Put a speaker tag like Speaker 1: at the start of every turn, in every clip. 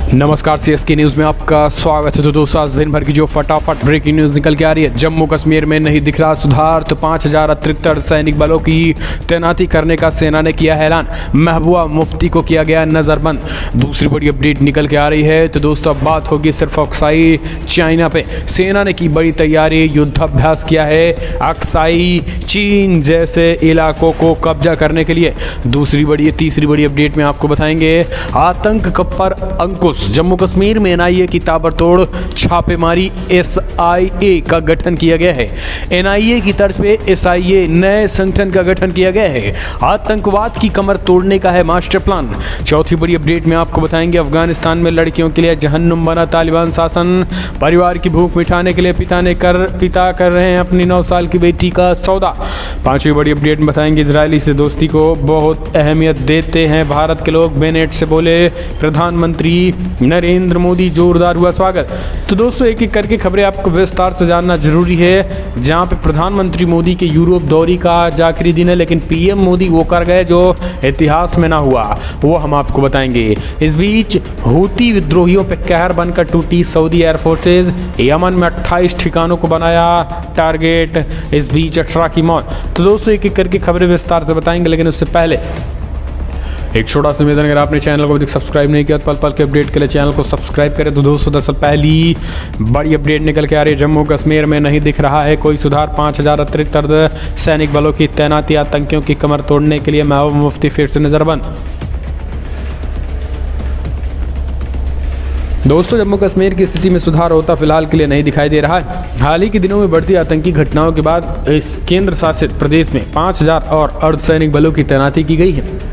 Speaker 1: नमस्कार, CSK news में आपका स्वागत है। तो दोस्तों, आज दिन भर की जो फटाफट ब्रेकिंग न्यूज़ निकल के आ रही है, जम्मू कश्मीर में नहीं दिख रहा सुधार, तो 5000 अतिरिक्त अर्धसैनिक बलों की तैनाती करने का सेना ने किया है ऐलान। महबूबा मुफ्ती को किया गया नज़रबंद। दूसरी बड़ी अपडेट निकल के आ रही है। तो दोस्तों, अब बात होगी सिर्फ अक्साई चाइना पे। सेना ने की बड़ी तैयारी, युद्धाभ्यास किया है अक्साई चीन जैसे इलाकों को कब्जा करने के लिए। तीसरी बड़ी अपडेट में आपको बताएंगे आतंक पर अंकुश। जम्मू कश्मीर में एनआईए की ताबड़तोड़ छापेमारी, एसआईए का गठन किया गया है। एनआईए की तर्ज पे एसआईए नए संगठन का गठन किया गया है। आतंकवाद की कमर तोड़ने का है मास्टर प्लान। चौथी बड़ी अपडेट में आपको बताएंगे अफगानिस्तान में लड़कियों के लिए जहन्नुम बना तालिबान शासन। परिवार की भूख मिटाने के लिए पिता कर रहे हैं अपनी 9 साल की बेटी का सौदा। पांचवी बड़ी अपडेट में बताएंगे इजरायली से दोस्ती को बहुत अहमियत देते हैं भारत के लोग, बेनेट से बोले प्रधानमंत्री नरेंद्र मोदी। जोरदार हुआ स्वागत। तो दोस्तों, एक एक करके खबरें आपको विस्तार से जानना जरूरी है। जहां पे प्रधानमंत्री मोदी के यूरोप दौरे का आज आखिरी दिन है, लेकिन पीएम मोदी वो कर गए जो इतिहास में ना हुआ, वो हम आपको बताएंगे। इस बीच हूती विद्रोहियों पर कहर बनकर टूटी सऊदी एयरफोर्सेज। यमन में 28 ठिकानों को बनाया टारगेट, इस बीच 18 की मौत। तो दोस्तों, एक एक करके खबरें विस्तार से बताएंगे, लेकिन उससे पहले एक छोटा सा निवेदन, अगर आपने चैनल को अभी तक सब्सक्राइब नहीं किया तो पल पल के अपडेट के लिए चैनल को सब्सक्राइब करें। तो दोस्तों, दरअसल पहली बड़ी अपडेट निकल के आ रही है, जम्मू कश्मीर में नहीं दिख रहा है कोई सुधार। 5000 अतिरिक्त अर्धसैनिक बलों की तैनाती, आतंकियों की कमर तोड़ने के लिए महबूबा मुफ्ती फिर से नजरबंद। दोस्तों, जम्मू कश्मीर की स्थिति में सुधार होता फिलहाल के लिए नहीं दिखाई दे रहा है। हाल ही के दिनों में बढ़ती आतंकी घटनाओं के बाद इस केंद्र शासित प्रदेश में 5000 और अर्धसैनिक बलों की तैनाती की गई है।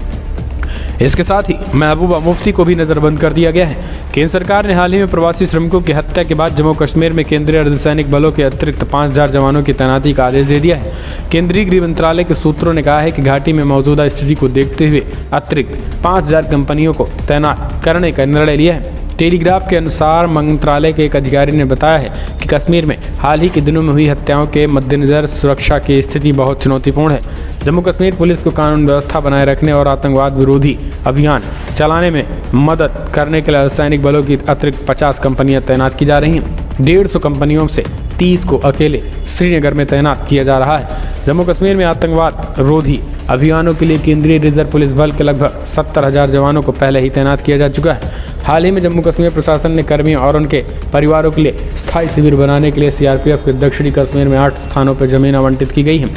Speaker 1: इसके साथ ही महबूबा मुफ्ती को भी नज़रबंद कर दिया गया है। केंद्र सरकार ने हाल ही में प्रवासी श्रमिकों की हत्या के बाद जम्मू कश्मीर में केंद्रीय अर्धसैनिक बलों के अतिरिक्त 5000 जवानों की तैनाती का आदेश दे दिया है। केंद्रीय गृह मंत्रालय के सूत्रों ने कहा है कि घाटी में मौजूदा स्थिति को देखते हुए अतिरिक्त 5000 कंपनियों को तैनात करने का निर्णय लिया है। टेलीग्राफ के अनुसार मंत्रालय के एक अधिकारी ने बताया है कि कश्मीर में हाल ही के दिनों में हुई हत्याओं के मद्देनज़र सुरक्षा की स्थिति बहुत चुनौतीपूर्ण है। जम्मू कश्मीर पुलिस को कानून व्यवस्था बनाए रखने और आतंकवाद विरोधी अभियान चलाने में मदद करने के लिए अर्धसैनिक बलों की अतिरिक्त 50 कंपनियां तैनात की जा रही हैं। 150 कंपनियों से 30 को अकेले श्रीनगर में तैनात किया जा रहा है। जम्मू कश्मीर में आतंकवाद विरोधी अभियानों के लिए केंद्रीय रिजर्व पुलिस बल के लगभग 70,000 जवानों को पहले ही तैनात किया जा चुका है। हाल ही में जम्मू कश्मीर प्रशासन ने कर्मियों और उनके परिवारों के लिए स्थायी शिविर बनाने के लिए सीआरपीएफ के दक्षिणी कश्मीर में 8 स्थानों पर जमीन आवंटित की गई है।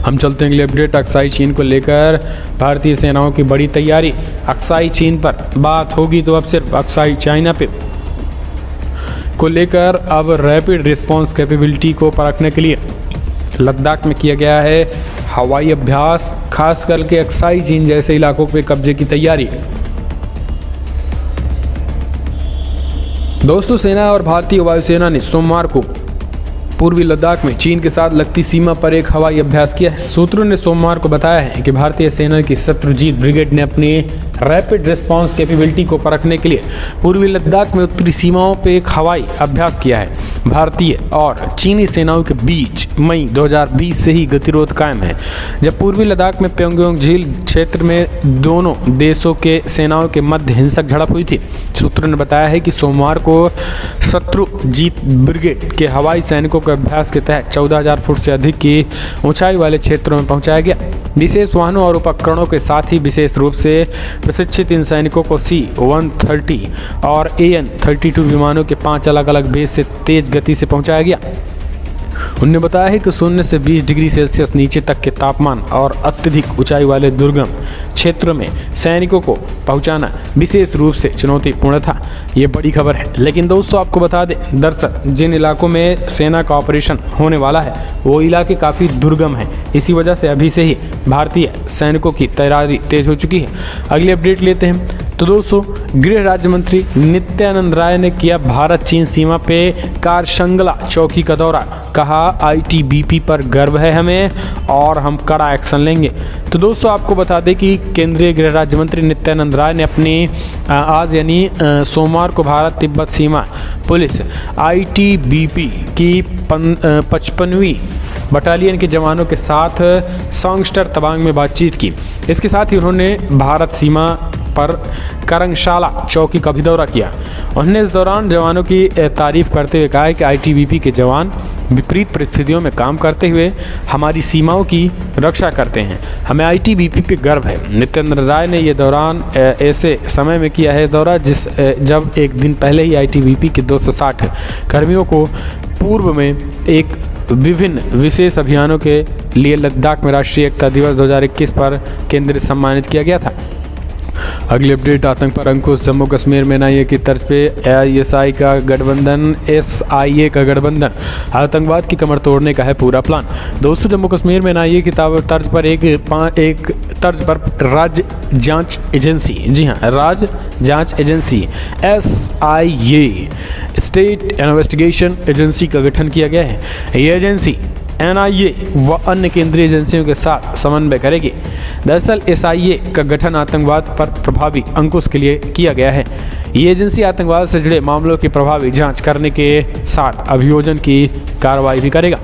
Speaker 1: हम चलते हैं अगली अपडेट अक्साई चीन को लेकर भारतीय सेनाओं की बड़ी तैयारी। अक्साई चीन पर बात होगी तो अब सिर्फ अक्साई चाइना पे को लेकर अब रैपिड रिस्पांस कैपेबिलिटी को परखने के लिए लद्दाख में किया गया है हवाई अभ्यास, खास करके अक्साई चीन जैसे इलाकों पे कब्जे की तैयारी। दोस्तों, सेना और भारतीय वायुसेना ने सोमवार को पूर्वी लद्दाख में चीन के साथ लगती सीमा पर एक हवाई अभ्यास किया है। सूत्रों ने सोमवार को बताया है कि भारतीय सेना की शत्रुजीत ब्रिगेड ने अपनी रैपिड रिस्पांस कैपेबिलिटी को परखने के लिए पूर्वी लद्दाख में उत्तरी सीमाओं पर एक हवाई अभ्यास किया है। भारतीय और चीनी सेनाओं के बीच मई 2020 से ही गतिरोध कायम है, जब पूर्वी लद्दाख में प्योंगयांग झील क्षेत्र में दोनों देशों के सेनाओं के मध्य हिंसक झड़प हुई थी। सूत्रों ने बताया है कि सोमवार को शत्रुजीत ब्रिगेड के हवाई सैनिकों के अभ्यास के तहत 14,000 फुट से अधिक की ऊंचाई वाले क्षेत्रों में पहुंचाया गया। विशेष वाहनों और उपकरणों के साथ ही विशेष रूप से प्रशिक्षित इन सैनिकों को C-130 और AN-32 विमानों के 5 अलग अलग बेस से तेज गति से पहुंचाया गया। उन्होंने बताया है कि 0 से 20 डिग्री सेल्सियस नीचे तक के तापमान और अत्यधिक ऊंचाई वाले दुर्गम क्षेत्रों में सैनिकों को पहुंचाना विशेष रूप से चुनौतीपूर्ण था। ये बड़ी खबर है। लेकिन दोस्तों, आपको बता दें, दरअसल जिन इलाकों में सेना का ऑपरेशन होने वाला है वो इलाके काफ़ी दुर्गम हैं। इसी वजह से अभी से ही भारतीय सैनिकों की तैयारी तेज हो चुकी है। अगली अपडेट लेते हैं। तो दोस्तों, गृह राज्य मंत्री नित्यानंद राय ने किया भारत चीन सीमा पे कारशंगला चौकी का दौरा। कहा आईटीबीपी पर गर्व है हमें और हम कड़ा एक्शन लेंगे। तो दोस्तों, आपको बता दें कि केंद्रीय गृह राज्य मंत्री नित्यानंद राय ने अपनी आज यानी सोमवार को भारत तिब्बत सीमा पुलिस आईटीबीपी की 55वीं बटालियन के जवानों के साथ सांगस्टर तवांग में बातचीत की। इसके साथ ही उन्होंने भारत सीमा पर करंगशाला चौकी का भी दौरा किया। उन्होंने इस दौरान जवानों की तारीफ करते हुए कहा कि आईटीबीपी के जवान विपरीत परिस्थितियों में काम करते हुए हमारी सीमाओं की रक्षा करते हैं। हमें आईटीबीपी पे गर्व है। नित्यानंद राय ने ये दौरान ऐसे समय में किया है दौरा जब एक दिन पहले ही आईटीबीपी के 260 कर्मियों को पूर्व में एक विभिन्न विशेष अभियानों के लिए लद्दाख में राष्ट्रीय एकता दिवस 2021 पर केंद्रित सम्मानित किया गया था। अगली अपडेट, आतंक पर अंकुश। जम्मू कश्मीर में एनआईए की तर्ज पे एसआईए का गठबंधन आतंकवाद की कमर तोड़ने का है पूरा प्लान। दोस्तों, जम्मू कश्मीर में एनआईए की तर्ज पर एक तर्ज पर राज्य जांच एजेंसी, जी हाँ, राज्य जांच agency SIA, state investigation agency का गठन किया गया है। ये एजेंसी एनआईए व अन्य केंद्रीय एजेंसियों के साथ समन्वय करेगी। दरअसल एसआईए का गठन आतंकवाद पर प्रभावी अंकुश के लिए किया गया है। ये एजेंसी आतंकवाद से जुड़े मामलों की प्रभावी जांच करने के साथ अभियोजन की कार्रवाई भी करेगा।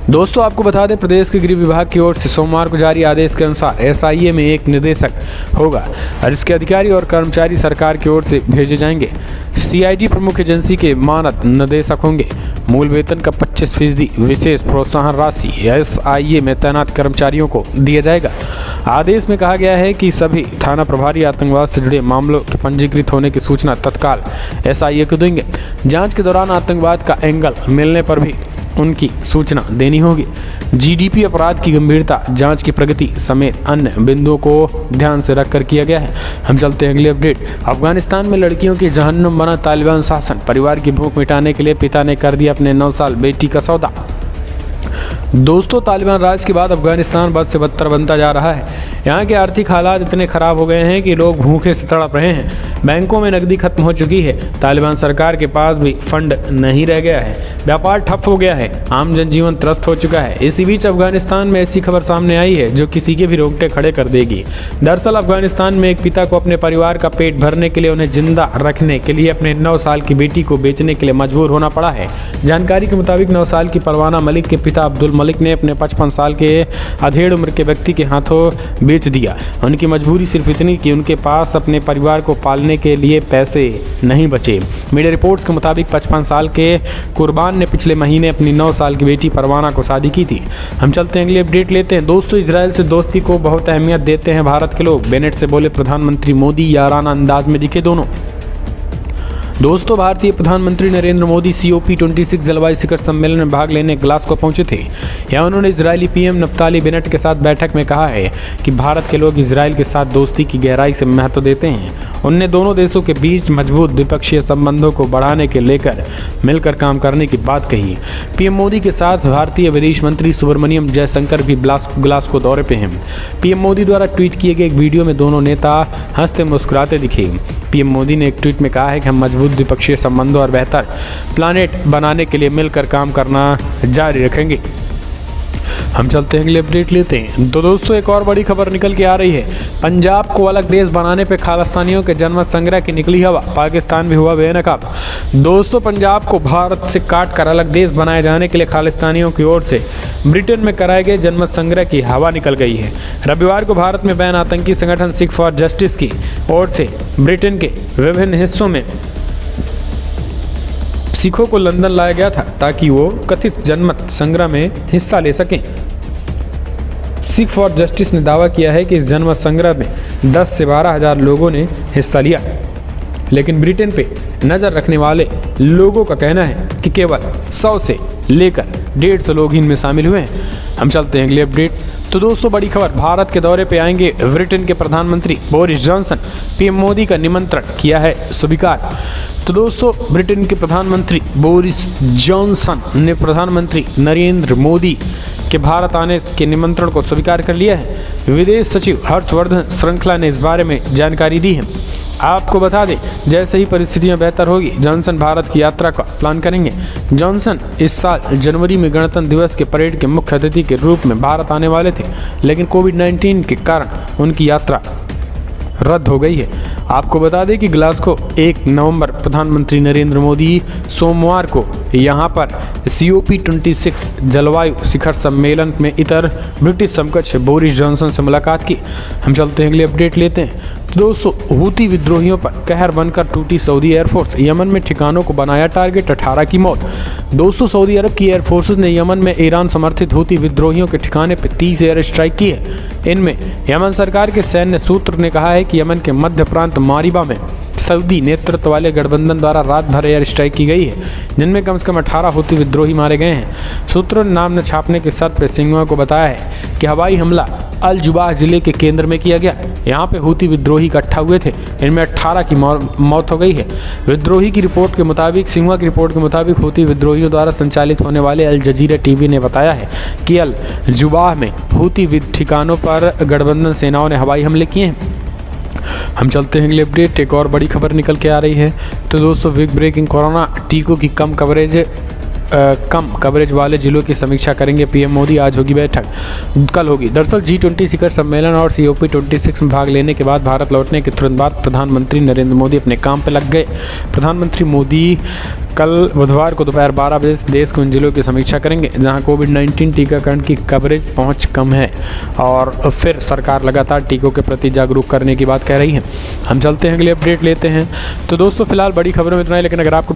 Speaker 1: दोस्तों, आपको बता दें, प्रदेश के गृह विभाग की ओर से सोमवार को जारी आदेश के अनुसार एसआईए में एक निदेशक होगा और इसके अधिकारी और कर्मचारी सरकार की ओर से भेजे जाएंगे। सीआईडी प्रमुख एजेंसी के मानद निदेशक होंगे। मूल वेतन का 25% विशेष प्रोत्साहन राशि एसआईए में तैनात कर्मचारियों को दिया जाएगा। आदेश में कहा गया है कि सभी थाना प्रभारी आतंकवाद से जुड़े मामलों के पंजीकृत होने की सूचना तत्काल एसआईए को देंगे। जांच के दौरान आतंकवाद का एंगल मिलने पर भी उनकी सूचना देनी होगी। जीडीपी अपराध की गंभीरता, जांच की प्रगति समेत अन्य बिंदुओं को ध्यान से रखकर किया गया है। हम चलते हैं अगली अपडेट। अफगानिस्तान में लड़कियों की जहन्नुम बना तालिबान शासन। परिवार की भूख मिटाने के लिए पिता ने कर दिया अपने 9 साल बेटी का सौदा। दोस्तों, तालिबान राज के बाद अफगानिस्तान बद से बदतर बनता जा रहा है। यहाँ के आर्थिक हालात इतने ख़राब हो गए हैं कि लोग भूखे से तड़प रहे हैं। बैंकों में नकदी खत्म हो चुकी है। तालिबान सरकार के पास भी फंड नहीं रह गया है। व्यापार ठप हो गया है। आम जनजीवन त्रस्त हो चुका है। इसी बीच अफगानिस्तान में ऐसी खबर सामने आई है जो किसी के भी रोंगटे खड़े कर देगी। दरअसल अफगानिस्तान में एक पिता को अपने परिवार का पेट भरने के लिए उन्हें जिंदा रखने के लिए अपने 9 साल की बेटी को बेचने के लिए मजबूर होना पड़ा है। जानकारी के मुताबिक 9 साल की परवाना मलिक के पिता अब्दुल मलिक ने अपने 55 साल के अधेड़ उम्र के व्यक्ति के हाथों बेच दिया। उनकी मजबूरी सिर्फ इतनी कि उनके पास अपने परिवार को पालने के लिए पैसे नहीं बचे। मीडिया रिपोर्ट्स के मुताबिक 55 साल के कुर्बान ने पिछले महीने अपनी 9 साल की बेटी परवाना को शादी की थी। हम चलते हैं अगली अपडेट लेते हैं। दोस्तों, इजराइल से दोस्ती को बहुत अहमियत देते हैं भारत के लोग। बेनेट से बोले प्रधानमंत्री मोदी, याराना अंदाज में दिखे दोनों। दोस्तों, भारतीय प्रधानमंत्री नरेंद्र मोदी COP26 जलवायु शिखर सम्मेलन में भाग लेने ग्लासगो पहुंचे थे। यहाँ उन्होंने इजरायली पीएम नफ्ताली बेनेट के साथ बैठक में कहा है कि भारत के लोग इजराइल के साथ दोस्ती की गहराई से महत्व देते हैं। उन्होंने दोनों देशों के बीच मजबूत द्विपक्षीय संबंधों को बढ़ाने के लेकर मिलकर काम करने की बात कही। पीएम मोदी के साथ भारतीय विदेश मंत्री सुब्रमण्यम जयशंकर भी ग्लासगो दौरे पे हैं। पीएम मोदी द्वारा ट्वीट किए गए एक वीडियो में दोनों नेता हंसते मुस्कुराते दिखे। पीएम मोदी ने एक ट्वीट में कहा है कि हम मजबूत द्विपक्षीय संबंधों और बेहतर प्लानेट बनाने के लिए मिलकर काम करना जारी रखेंगे। हम चलते हैं अगले अपडेट लेते हैं। तो दोस्तों, एक और बड़ी खबर निकल के आ रही है। पंजाब को अलग देश बनाने पे खालिस्तानियों के जनमत संग्रह की निकली हवा। पाकिस्तान भी हुआ बेनकाब। दोस्तों, पंजाब को भारत से काट कर अलग देश बनाए जाने के लिए खालिस्तानियों की ओर से ब्रिटेन में कराए गए जनमत संग्रह की हवा निकल गई है। रविवार को भारत में बैन आतंकी संगठन सिख फॉर जस्टिस की ओर से ब्रिटेन के विभिन्न हिस्सों में सिखों को लंदन लाया गया था ताकि वो कथित जनमत संग्रह में हिस्सा ले सकें। सिख फॉर जस्टिस ने दावा किया है कि इस जनमत संग्रह में 10 से 12 हज़ार लोगों ने हिस्सा लिया, लेकिन ब्रिटेन पे नज़र रखने वाले लोगों का कहना है कि केवल 100 से लेकर 150 लोग इनमें शामिल हुए हैं। हम चलते हैं अगले अपडेट। तो दोस्तों, बड़ी खबर, भारत के दौरे पे आएंगे ब्रिटेन के प्रधानमंत्री बोरिस जॉनसन। पीएम मोदी का निमंत्रण किया है स्वीकार। तो दोस्तों, ब्रिटेन के प्रधानमंत्री बोरिस जॉनसन ने प्रधानमंत्री नरेंद्र मोदी के भारत आने के निमंत्रण को स्वीकार कर लिया है। विदेश सचिव हर्षवर्धन श्रृंखला ने इस बारे में जानकारी दी है। आपको बता दें, जैसे ही परिस्थितियां बेहतर होगी, जॉनसन भारत की यात्रा का प्लान करेंगे। जॉनसन इस साल जनवरी में गणतंत्र दिवस के परेड के मुख्य अतिथि के रूप में भारत आने वाले थे, लेकिन कोविड-19 के कारण उनकी यात्रा रद्द हो गई है। आपको बता दें कि ग्लासगो 1 नवंबर प्रधानमंत्री नरेंद्र मोदी सोमवार को यहाँ पर COP26 जलवायु शिखर सम्मेलन में इतर ब्रिटिश समकक्ष बोरिस जॉनसन से मुलाकात की। हम चलते हैं अगले अपडेट लेते हैं। तो दोस्तों, हूती विद्रोहियों पर कहर बनकर टूटी सऊदी एयरफोर्स, यमन में ठिकानों को बनाया टारगेट, 18 की मौत। दोस्तों, सऊदी अरब की एयरफोर्सेस ने यमन में ईरान समर्थित हूती विद्रोहियों के ठिकाने पर 30 एयर स्ट्राइक की है। इनमें यमन सरकार के सैन्य सूत्र ने कहा है कि यमन के मध्य प्रांत मारिबा में सऊदी नेतृत्व वाले गठबंधन द्वारा रात भर एयर स्ट्राइक की गई है, जिनमें कम से कम 18 हूती विद्रोही मारे गए हैं। सूत्रों ने नाम न छापने के शर्त पर सिंघुआ को बताया है कि हवाई हमला अल जुबाह जिले के केंद्र में किया गया। यहाँ पे हूती विद्रोही इकट्ठा हुए थे, इनमें 18 की मौत हो गई है। विद्रोही की रिपोर्ट के मुताबिक, सिंघुआ की रिपोर्ट के मुताबिक, हूती विद्रोहियों द्वारा संचालित होने वाले अल जजीरा टीवी ने बताया है कि अल जुबाह में हूती ठिकानों पर गठबंधन सेनाओं ने हवाई हमले किए हैं। हम चलते हैं अगले अपडेट। एक और बड़ी खबर निकल के आ रही है। तो दोस्तों, बिग ब्रेकिंग, कोरोना टीकों की कम कवरेज वाले जिलों की समीक्षा करेंगे पीएम मोदी। आज होगी बैठक, कल होगी। दरअसल G20 शिखर सम्मेलन और COP26 में भाग लेने के बाद भारत लौटने के तुरंत बाद प्रधानमंत्री नरेंद्र मोदी अपने काम पर लग गए। प्रधानमंत्री मोदी कल बुधवार को दोपहर 12 बजे देश के उन जिलों की समीक्षा करेंगे जहां कोविड-19 टीकाकरण की कवरेज पहुंच कम है, और फिर सरकार लगातार टीकों के प्रति जागरूक करने की बात कह रही है। हम चलते हैं अगले अपडेट लेते हैं। तो दोस्तों, फिलहाल बड़ी खबरों में इतना ही, लेकिन अगर आपको